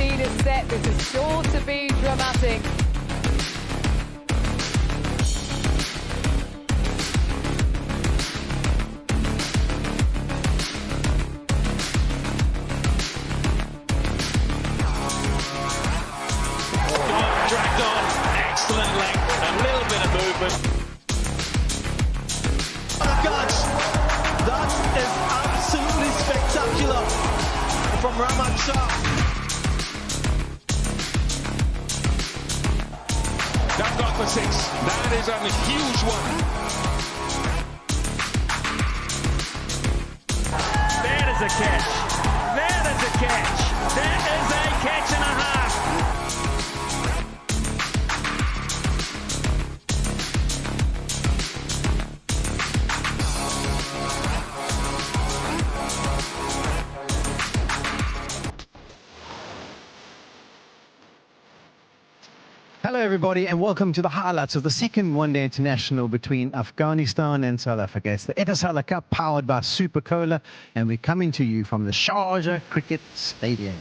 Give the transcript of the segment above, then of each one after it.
scene is set. This is sure to be dramatic. Dragged on, excellent length, a little bit of movement. Guys, that is absolutely spectacular from Rahman Shah. That's got for 6. That is a huge one. That is a catch. That is a catch. That is a catch and a half. Hello everybody and welcome to the highlights of the second one-day international between Afghanistan and South Africa. It's the AFG Cup powered by Super Cola and we're coming to you from the Sharjah Cricket Stadium.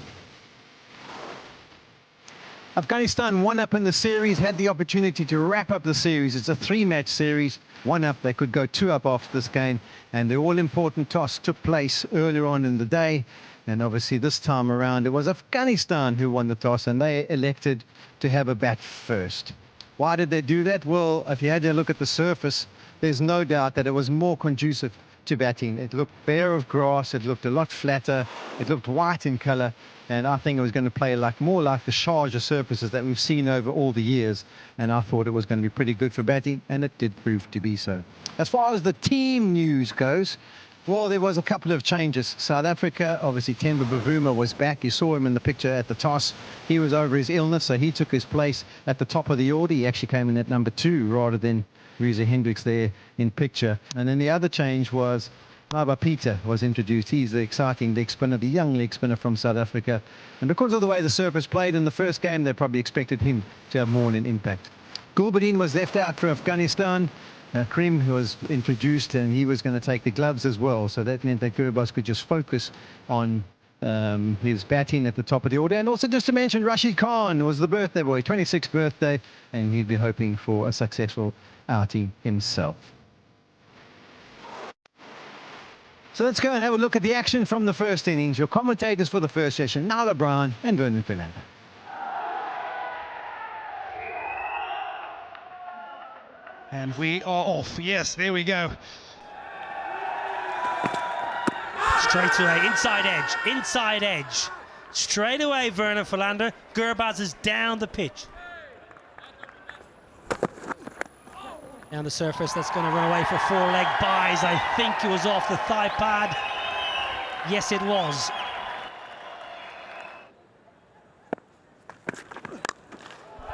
Afghanistan one up in the series, had the opportunity to wrap up the series. It's a 3-match series, 1 up. They could go 2 up after this game, and the all-important toss took place earlier on in the day. And obviously this time around it was Afghanistan who won the toss, and they elected to have a bat first. Why did they do that? Well, if you had a look at the surface, there's no doubt that it was more conducive to batting. It looked bare of grass, it looked a lot flatter, it looked white in colour, and I think it was going to play more like the Sharjah surfaces that we've seen over all the years, and I thought it was going to be pretty good for batting, and it did prove to be so. As far as the team news goes, well, there was a couple of changes. South Africa, obviously Temba Bavuma was back. You saw him in the picture at the toss. He was over his illness, so he took his place at the top of the order. He actually came in at number 2 rather than Reza Hendricks there in picture. And then the other change was Baba Peter was introduced. He's the exciting leg spinner, the young leg spinner from South Africa. And because of the way the surface played in the first game, they probably expected him to have more an impact. Gurbaz was left out for Afghanistan. 𝐀𝐍 was introduced, and he was going to take the gloves as well. So that meant that Gurbaz could just focus on his batting at the top of the order. And also just to mention, Rashid Khan was the birthday boy, 26th birthday, and he'd be hoping for a successful outing himself. So let's go and have a look at the action from the first innings. Your commentators for the first session, Nala Brown and Vernon Fernando. And we are off. Yes, there we go. Straight away, inside edge. Straight away, Vernon Fernando. Gurbaz is down the pitch. Down the surface, that's going to run away for 4-leg buys. I think it was off the thigh pad. Yes, it was.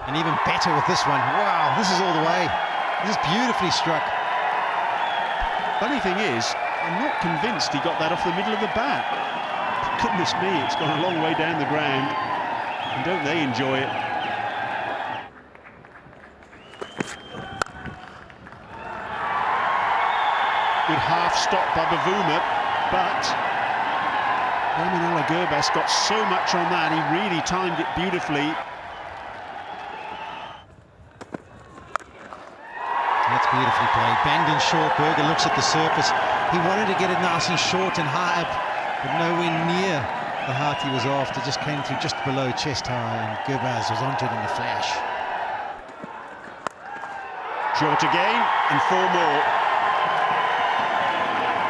And even better with this one. Wow, this is all the way. This is beautifully struck. Funny thing is, I'm not convinced he got that off the middle of the bat. Goodness me, it's gone a long way down the ground. And don't they enjoy it? Good half stop by Bavuma, but Gurbaz got so much on that, he really timed it beautifully. That's beautifully played. Banged in short. Berger looks at the surface. He wanted to get it nice and short and high up, but nowhere near the height he was after. Just came through just below chest high, and Gurbaz was onto it in a flash. Short again, and 4 more.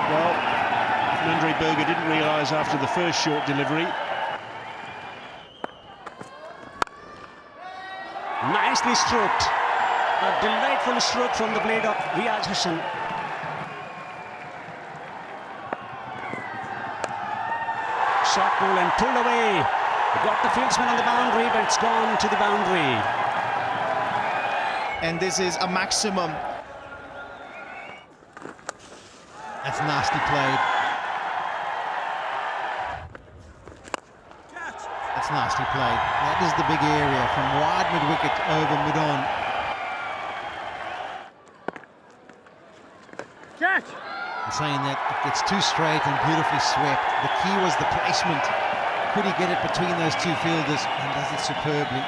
Well, Andre Berger didn't realise after the first short delivery. Nicely stroked. A delightful stroke from the blade of Riyaz Hassan. Shot pull and pulled away. Got the fieldsman on the boundary, but it's gone to the boundary. And this is a maximum. That's nicely played. That's nicely played. That is the big area from wide mid-wicket over mid-on. I'm saying that it gets too straight and beautifully swept. The key was the placement. could he get it between those two fielders, and does it superbly.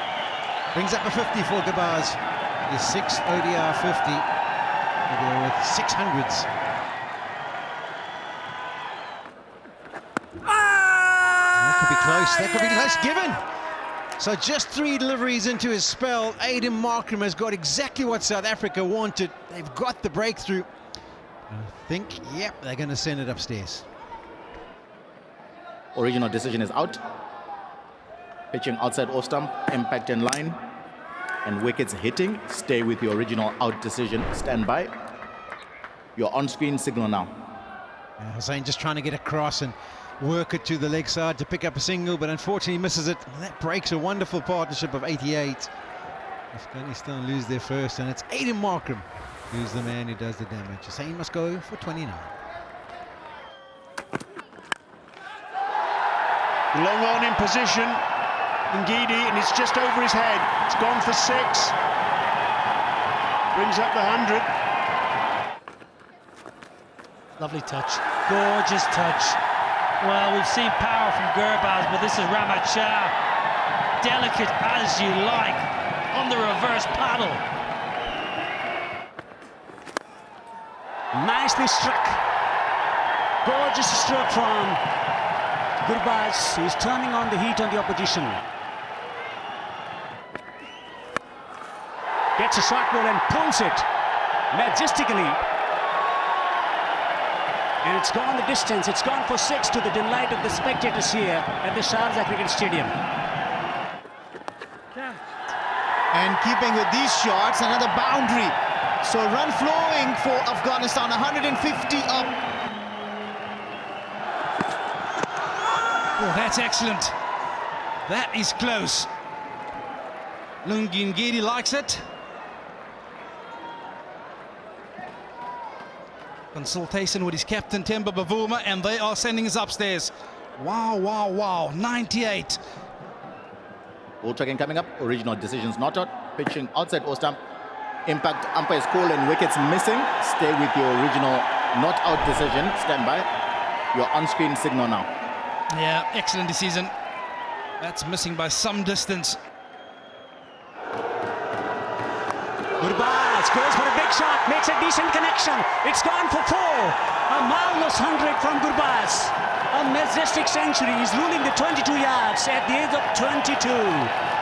Brings up a 50 for Gurbaz. His 6th ODI 50. They're with 600s. That could be close. That could be close. Given. So just 3 deliveries into his spell, 𝐀𝐅𝐵𝐿𝐒 has got exactly what South Africa wanted. They've got the breakthrough. I think, yep, they're going to send it upstairs. Original decision is out. Pitching outside off stump, impact in line, and wickets hitting. Stay with your original out decision. Stand by. Your on-screen signal now. Hussain just trying to get across and work it to the leg side to pick up a single, but unfortunately misses it. And that breaks a wonderful partnership of 88. Afghanistan lose their first, and it's 𝐀𝐅𝐵𝐿𝐒 who's the man who does the damage. Hussain must go for 29. Long on in position, 𝐀𝐍, and it's just over his head. It's gone for 6. Brings up the 100. Lovely touch, gorgeous touch. Well, we've seen power from Gurbaz, but this is Rahmat Shah. Delicate as you like on the reverse paddle. Nicely struck. Gorgeous stroke from Gurbaz. He's turning on the heat on the opposition. Gets a short ball and pulls it majestically. And it's gone the distance. It's gone for 6 to the delight of the spectators here at the Sharjah Cricket Stadium. And keeping with these shots, another boundary. So run flowing for Afghanistan, 150 up. Oh, that's excellent. That is close. 𝐀𝐍 likes it. Consultation with his captain Themba Bavuma, and they are sending us upstairs. Wow, wow, wow. 98. Ball tracking coming up. Original decisions not out. Pitching outside off stump. Impact umpire's call and wickets missing. Stay with your original not out decision. Stand by. Your on-screen signal now. Yeah, excellent decision. That's missing by some distance. Gurbaz goes for a big shot, makes a decent connection. It's gone for 4. A marvelous 100 from Gurbaz. A majestic century. He's ruling the 22 yards at the age of 22.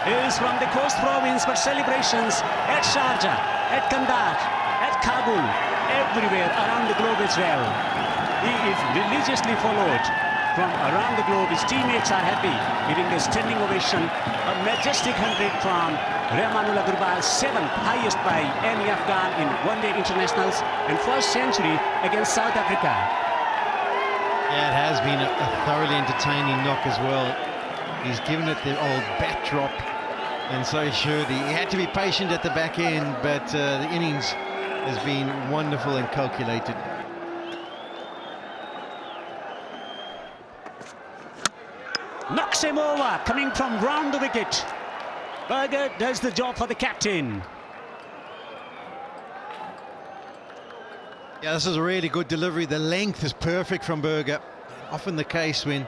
He is from the coast province, but celebrations at Sharjah, at Kandahar, at Kabul, everywhere around the globe as well. He is religiously followed from around the globe. His teammates are happy, giving a standing ovation. A majestic 100 from Rahmanullah Gurbaz, 7th highest by any Afghan in one-day internationals, and first century against South Africa. Yeah, it has been a thoroughly entertaining knock as well. He's given it the old bat drop, and so should he. He had to be patient at the back end, but the innings has been wonderful and calculated. Knocks him over, coming from round the wicket. Berger does the job for the captain. Yeah, this is a really good delivery. The length is perfect from Berger. Often the case when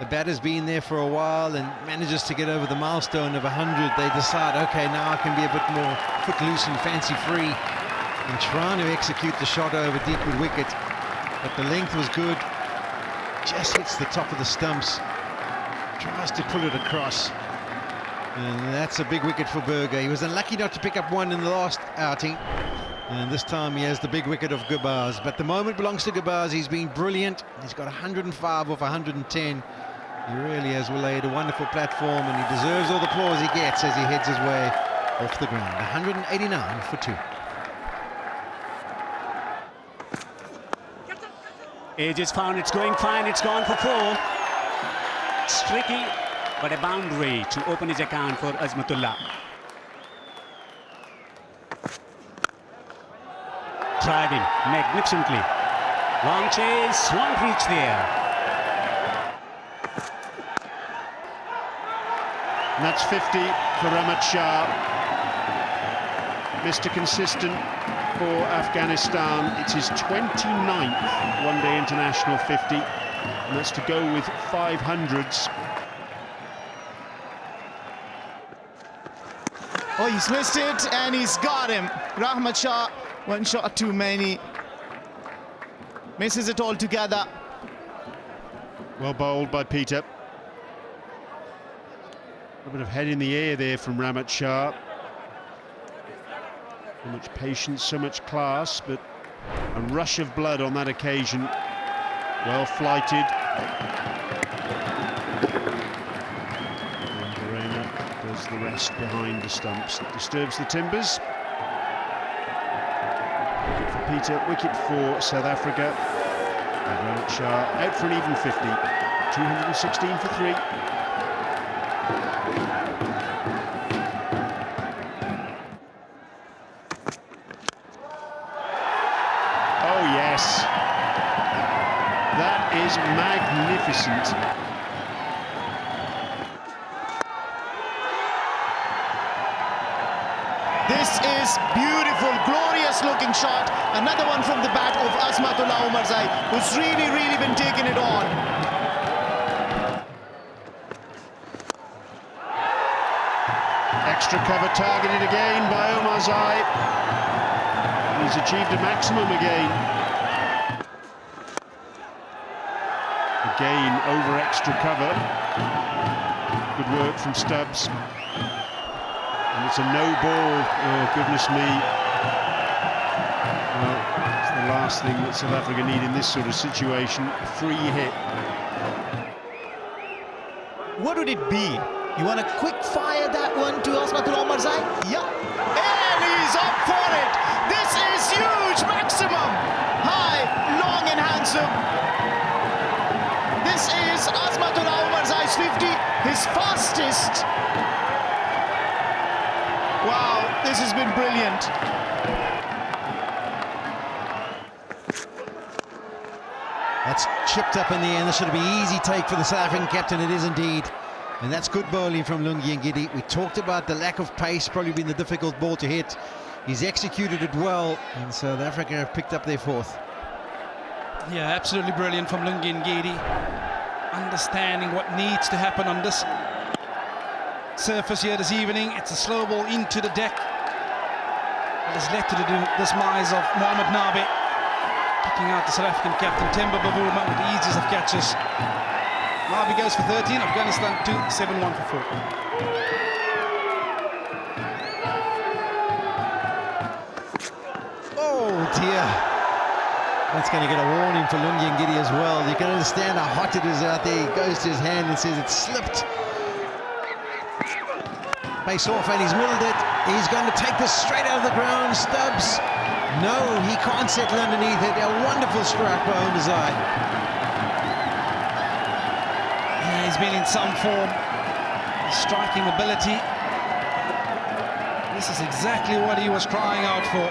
the batter's been there for a while and manages to get over the milestone of 100, they decide, okay, now I can be a bit more footloose and fancy-free in trying to execute the shot over deep with wicket. But the length was good. Just hits the top of the stumps. Tries to pull it across. And that's a big wicket for Berger. He was unlucky not to pick up one in the last outing. And this time he has the big wicket of Gurbaz. But the moment belongs to Gurbaz. He's been brilliant. He's got 105 off 110. He really has laid a wonderful platform, and he deserves all the applause he gets as he heads his way off the ground. 189 for 2. Age is found, it's going fine, it's gone for 4. It's tricky, but a boundary to open his account for Azmatullah. Driving magnificently. Long chase, won't reach there. And that's 50 for Rahmat Shah. Mr. Consistent for Afghanistan. It's his 29th one-day international 50. And that's to go with 500s Oh, he's missed it and he's got him. Rahmat Shah, one shot too many. Misses it altogether. Well bowled by Peter. A bit of head in the air there from Rahmat Shah. So much patience, so much class, but a rush of blood on that occasion. Well flighted. And Arena does the rest behind the stumps. Disturbs the timbers. Wicket for Peter, wicket for South Africa. And Rahmat Shah out for an even 50. 216 for 3. Oh yes, that is magnificent. This is beautiful, glorious looking shot. Another one from the bat of Asmatullah Omarzai, who's really been taking it on. Extra cover targeted again by Omarzai. He's achieved a maximum again. Again, over extra cover. Good work from Stubbs. And it's a no ball. Oh, goodness me. Well, it's the last thing that South Africa need in this sort of situation. A free hit. What would it be? You want to quick fire that one to Asmatullah Omarzai? Yeah. And he's up for it. This is huge. Maximum. High, long and handsome. This is Asmatullah Omarzai's 50. His fastest. Wow, this has been brilliant. That's chipped up in the end. This should be easy take for the South African captain. It is indeed. And that's good bowling from Lungi Ngidi. We talked about the lack of pace, probably been the difficult ball to hit. He's executed it well, and South Africa have picked up their fourth. Yeah, absolutely brilliant from Lungi Ngidi. Understanding what needs to happen on this surface here this evening. It's a slow ball into the deck. It has led to the demise of Mohammad Nabi. Picking out the South African captain, 𝐀𝐁𝐍 with the easiest of catches. Nabi goes for 13, Afghanistan 2, 7-1 for 4. Oh dear. That's going to get a warning for Lungi Ngidi as well. You can understand how hot it is out there. He goes to his hand and says it slipped. Pace off and he's middled it. He's going to take this straight out of the ground. Stubbs. No, he can't settle underneath it. A wonderful strike by Omarzai. Yeah, he's been in some form. Striking ability. This is exactly what he was crying out for.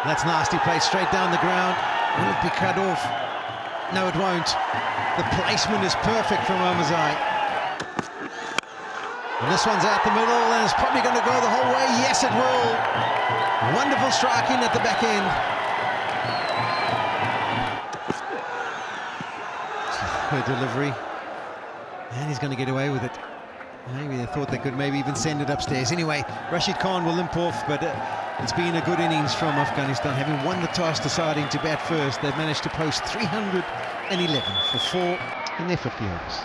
That's nasty play straight down the ground. Will it be cut off? No, it won't. The placement is perfect from Omarzai. And this one's out the middle, and it's probably going to go the whole way. Yes, it will. Wonderful striking at the back end. Her delivery. And he's going to get away with it. Maybe they thought they could maybe even send it upstairs. Anyway, Rashid Khan will limp off, but it's been a good innings from Afghanistan. Having won the toss, deciding to bat first, they've managed to post 311 for 4 in their 50 overs.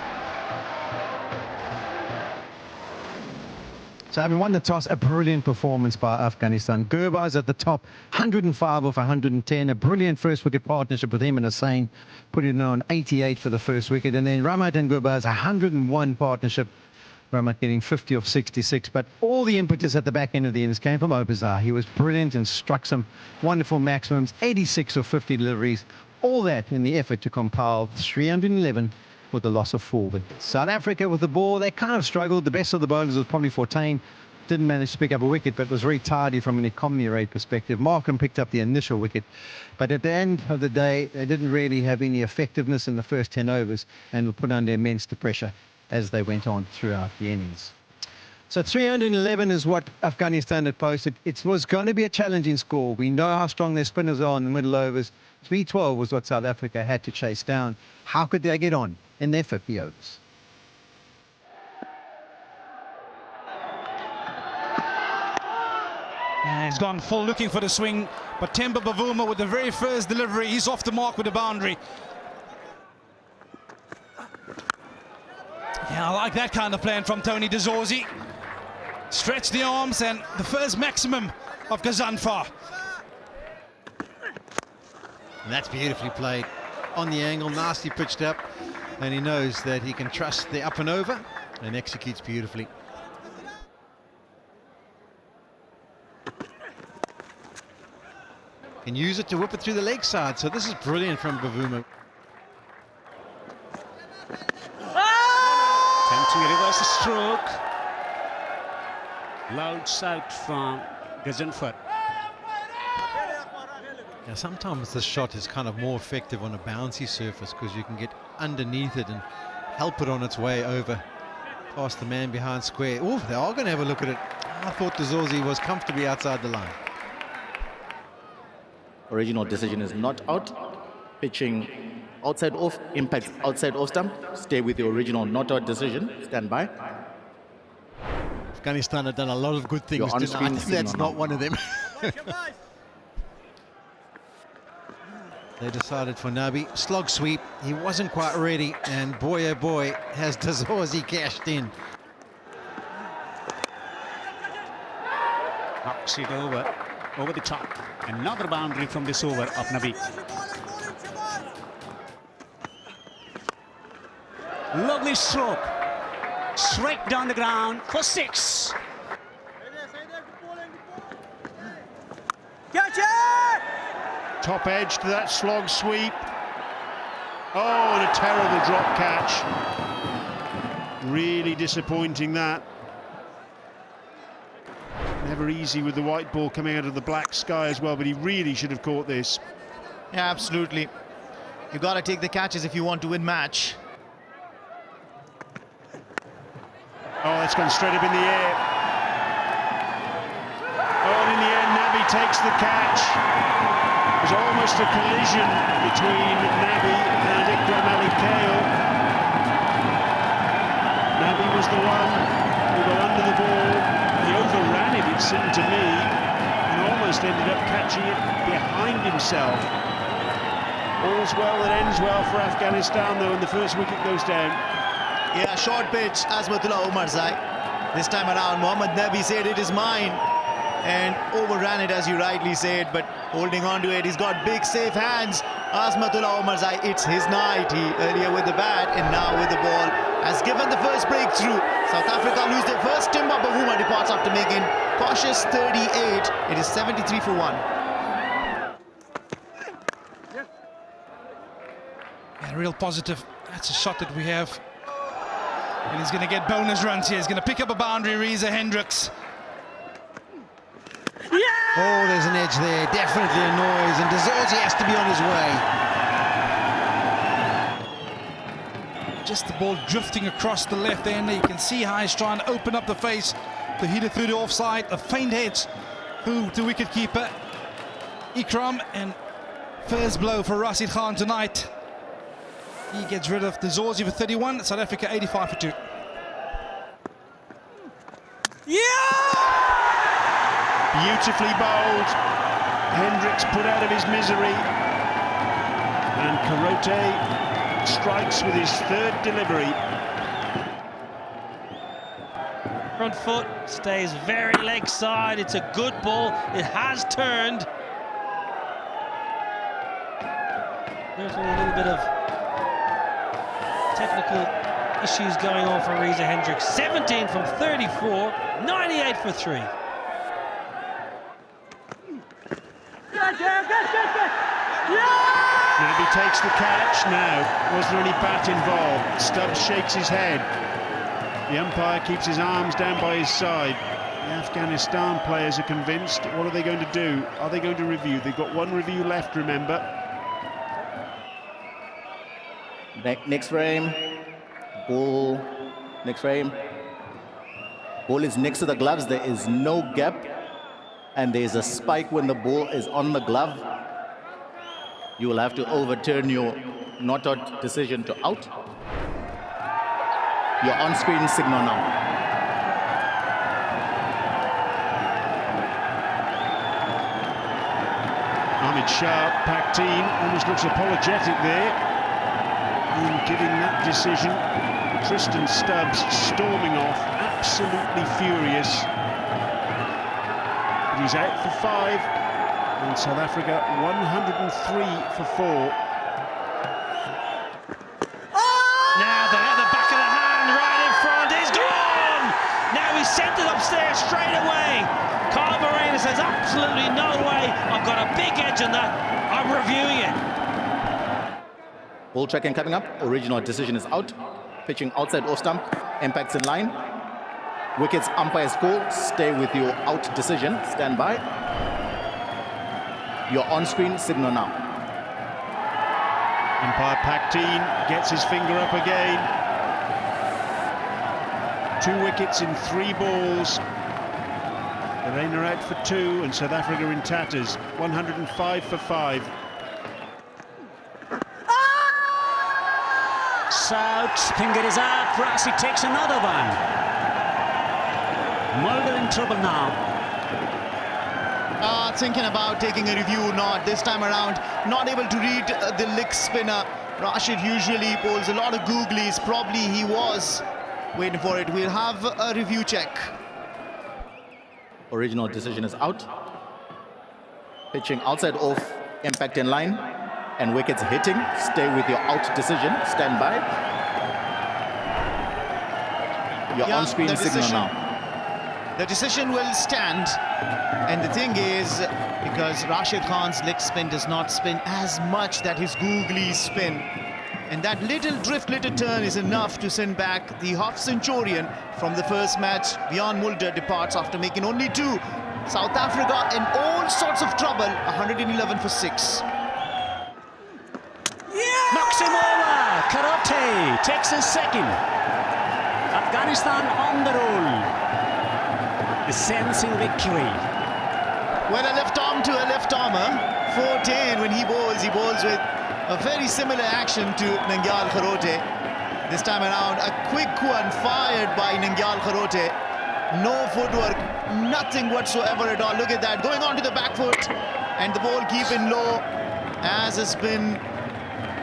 So having won the toss, a brilliant performance by Afghanistan. Gurbaz at the top, 105 off 110. A brilliant first wicket partnership with him and Hussain, putting on 88 for the first wicket. And then Rahmat and Gurbaz, 101 partnership. Rahmat getting 50 off 66. But all the impetus at the back end of the innings came from Omarzai. He was brilliant and struck some wonderful maximums, 86 or 50 deliveries. All that in the effort to compile 311 with the loss of 4 wickets. South Africa with the ball, they kind of struggled. The best of the bowlers was probably Fortuin. Didn't manage to pick up a wicket, but was very tardy from an economy rate perspective. Markham picked up the initial wicket. But at the end of the day, they didn't really have any effectiveness in the first 10 overs and were put under immense pressure as they went on throughout the innings. So 311 is what Afghanistan had posted. It was going to be a challenging score. We know how strong their spinners are in the middle overs. 312 was what South Africa had to chase down. How could they get on in their 50 overs? He's gone full looking for the swing, but Temba Bavuma with the very first delivery, he's off the mark with the boundary. Yeah, I like that kind of plan from Tony de Zorzi. Stretch the arms and the first maximum of 𝐀𝐍. And that's beautifully played on the angle, nicely pitched up, and he knows that he can trust the up and over and executes beautifully. Can use it to whip it through the leg side, so this is brilliant from Bavuma. Attempting a reverse stroke. Loud shout from 𝐀𝐍. Now, sometimes the shot is kind of more effective on a bouncy surface because you can get underneath it and help it on its way over past the man behind square. Oh, they are going to have a look at it. I thought de Zorzi was comfortably outside the line. Original decision is not out. Pitching outside off, impacts outside off stump. Stay with the original not out decision. Stand by. Afghanistan have done a lot of good things You're on tonight. screen, That's not one of them. They decided for Nabi. Slog sweep. He wasn't quite ready. And boy, oh boy, has de Zorzi cashed in. Knocks it over the top. Another boundary from this over of Nabi. Lovely stroke. Straight down the ground for 6. Catch it! Top edge to that slog sweep. Oh, and a terrible drop catch. Really disappointing, that. Never easy with the white ball coming out of the black sky as well, but he really should have caught this. Yeah, absolutely. You've got to take the catches if you want to win match. Oh, that's gone straight up in the air. Oh, and in the end, Nabi takes the catch. It was almost a collision between Nabi and 𝐀𝐁𝐍. Nabi was the one who got under the ball. He overran it, it seemed to me, and almost ended up catching it behind himself. All's well that ends well for Afghanistan, though, and the first wicket goes down. Yeah, short pitch, Azmatullah Omarzai. This time around, Mohammad Nabi said it is mine and overran it, as you rightly said, but holding on to it, he's got big safe hands. Azmatullah Omarzai, it's his night. He earlier with the bat and now with the ball has given the first breakthrough. South Africa lose their first. Temba Bavuma departs after making cautious 38. It is 73 for 1. Yeah, real positive. That's a shot that we have. And he's going to get bonus runs here. He's going to pick up a boundary, Reza Hendricks. Oh, there's an edge there. Definitely a noise. And de Zorzi has to be on his way. Just the ball drifting across the left end. You can see how he's trying to open up the face to hit it through the offside. A faint hit through the wicketkeeper Ikram, and first blow for Rashid Khan tonight. He gets rid of de Zorzi for 31. South Africa 85 for 2. Beautifully bowled. Hendricks put out of his misery. And 𝐀𝐍 strikes with his third delivery. Front foot stays very leg side. It's a good ball. It has turned. Certainly a little bit of technical issues going on for Reza Hendricks. 17 from 34, 98 for 3. Nabi takes the catch now. Was there any bat involved? Stubbs shakes his head. The umpire keeps his arms down by his side. The Afghanistan players are convinced. What are they going to do? Are they going to review? They've got one review left, remember. Next frame. Ball. Next frame. Ball is next to the gloves. There is no gap. And there is a spike when the ball is on the glove. You will have to overturn your not out decision to out. Your on-screen signal now. Mohammed Shah Pakteen almost looks apologetic there in giving that decision. Tristan Stubbs storming off, absolutely furious. But he's out for 5, and South Africa 103 for 4. Now they have the back of the hand right in front. He's gone! Now he's sent it upstairs straight away. 𝐀𝐍 says absolutely no way. I've got a big edge on that. I'm reviewing it. Ball tracking coming up. Original decision is out. Pitching outside off stump. Impacts in line. Wickets umpire's call. Stay with your out decision. Stand by. Your on-screen signal now. Umpire Pakteen gets his finger up again. 2 wickets in 3 balls. The Rainer out for 2 and South Africa in tatters. 105 for 5. South's finger is up. Rashid takes another one. Mulder in trouble now. Thinking about taking a review, not this time around. Not able to read the leg spinner. Rashid usually bowls a lot of googlies. Probably he was waiting for it. We'll have a review check. Original decision is out. Pitching outside off, impact in line, and wickets hitting. Stay with your out decision. Stand by. Your on-screen signal now. The decision will stand. And the thing is, because Rashid Khan's leg spin does not spin as much that his googly spin, and that little drift, little turn is enough to send back the half-centurion from the first match. Bjorn Mulder departs after making only 2. South Africa in all sorts of trouble, 111 for 6. Knocks him over. 𝐀𝐍 takes his second. Afghanistan on the roll. The sensing victory. Well, a left arm to a left armer. 14 when he bowls with a very similar action to 𝐀𝐍𝐁𝐍. This time around, a quick one fired by 𝐀𝐍𝐁𝐍. No footwork, nothing whatsoever at all. Look at that, going on to the back foot, and the ball keeping low, as has been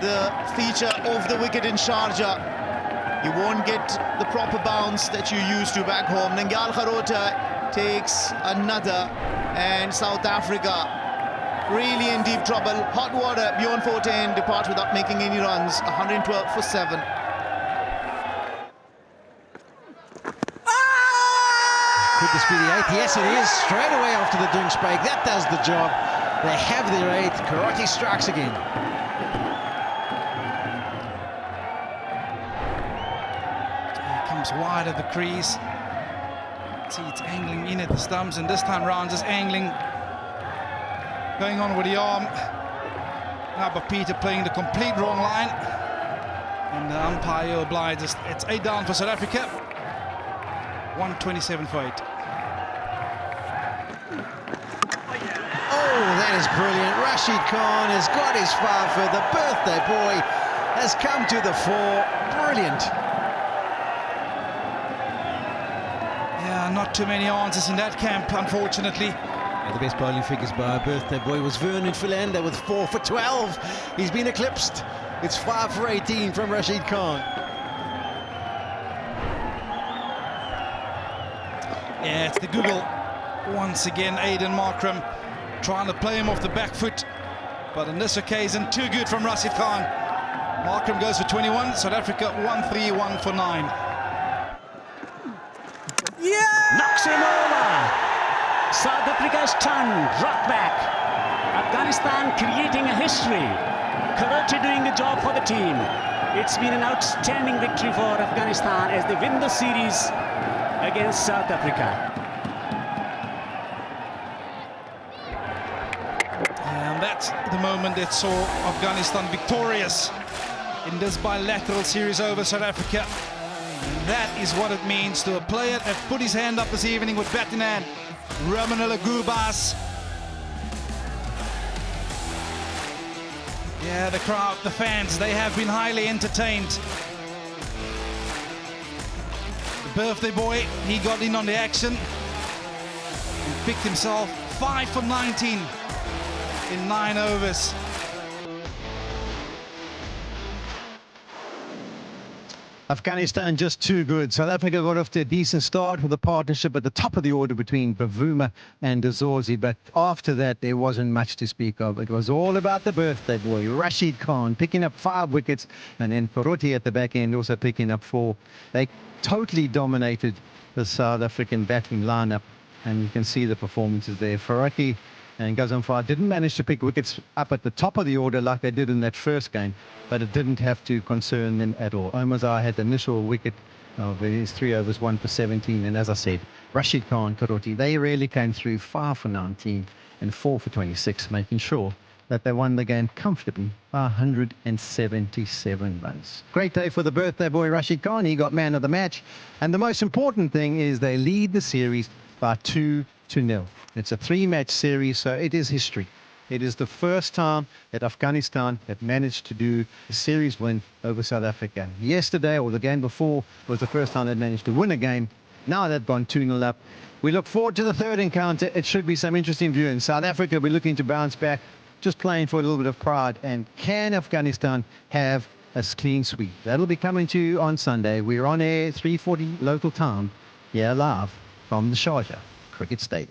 the feature of the wicket in Sharjah. You won't get the proper bounce that you used to back home. 𝐀𝐍𝐁𝐍 takes another, and South Africa really in deep trouble. Hot water. Bjorn 14 departs without making any runs. 112 for 7. Could this be the 8th? Yes, it is. Straight away after the Dunks break. That does the job. They have their 8th. 𝐀𝐍 strikes again. Comes wide of the crease. See, it's angling in at the stumps, and this time round just angling, going on with the arm. Now but Peter playing the complete wrong line, and the umpire obliges. It's 8 down for South Africa. 127 for 8. Oh, that is brilliant. Rashid Khan has got his 5 for the birthday boy. Has come to the fore. Brilliant. Not too many answers in that camp, unfortunately. The best bowling figures by a birthday boy was Vernon Philander with 4 for 12. He's been eclipsed. It's 5 for 18 from Rashid Khan. Yeah, it's the Google once again. Aiden Markram trying to play him off the back foot, but on this occasion, too good from Rashid Khan. Markram goes for 21. South Africa 131 for 9. Knocks him over. South Africa's turn, drop back. Afghanistan creating a history. 𝐀𝐍 doing the job for the team. It's been an outstanding victory for Afghanistan as they win the series against South Africa. And that's the moment that saw Afghanistan victorious in this bilateral series over South Africa. That is what it means to a player that put his hand up this evening with bat in hand, Ramanullah Gurbaz. Yeah, the crowd, the fans, they have been highly entertained. The birthday boy, he got in on the action and picked himself 5 for 19. in 9 overs. Afghanistan just too good. South Africa got off to a decent start with a partnership at the top of the order between Bavuma and Zorzi, but after that there wasn't much to speak of. It was all about the birthday boy, Rashid Khan, picking up 5 wickets, and then Paroti at the back end also picking up 4. They totally dominated the South African batting lineup, and you can see the performances there. Paroti and Ghazenfar didn't manage to pick wickets up at the top of the order like they did in that first game, but it didn't have to concern them at all. Omazar had the initial wicket of his 3 overs, 1 for 17, and as I said, Rashid Khan, Paroti, they really came through 5 for 19 and 4 for 26, making sure that they won the game comfortably by 177 runs. Great day for the birthday boy Rashid Khan. He got man of the match, and the most important thing is they lead the series by 2-0. It's a 3-match series, so it is history. It is the first time that Afghanistan have managed to do a series win over South Africa. Yesterday, or the game before, was the first time they managed to win a game. Now they've gone 2-0 up. We look forward to the third encounter. It should be some interesting viewing. South Africa will be looking to bounce back, just playing for a little bit of pride. And can Afghanistan have a clean sweep? That'll be coming to you on Sunday. We're on air 3:40 local time, here live from the Sharjah Cricket Stadium.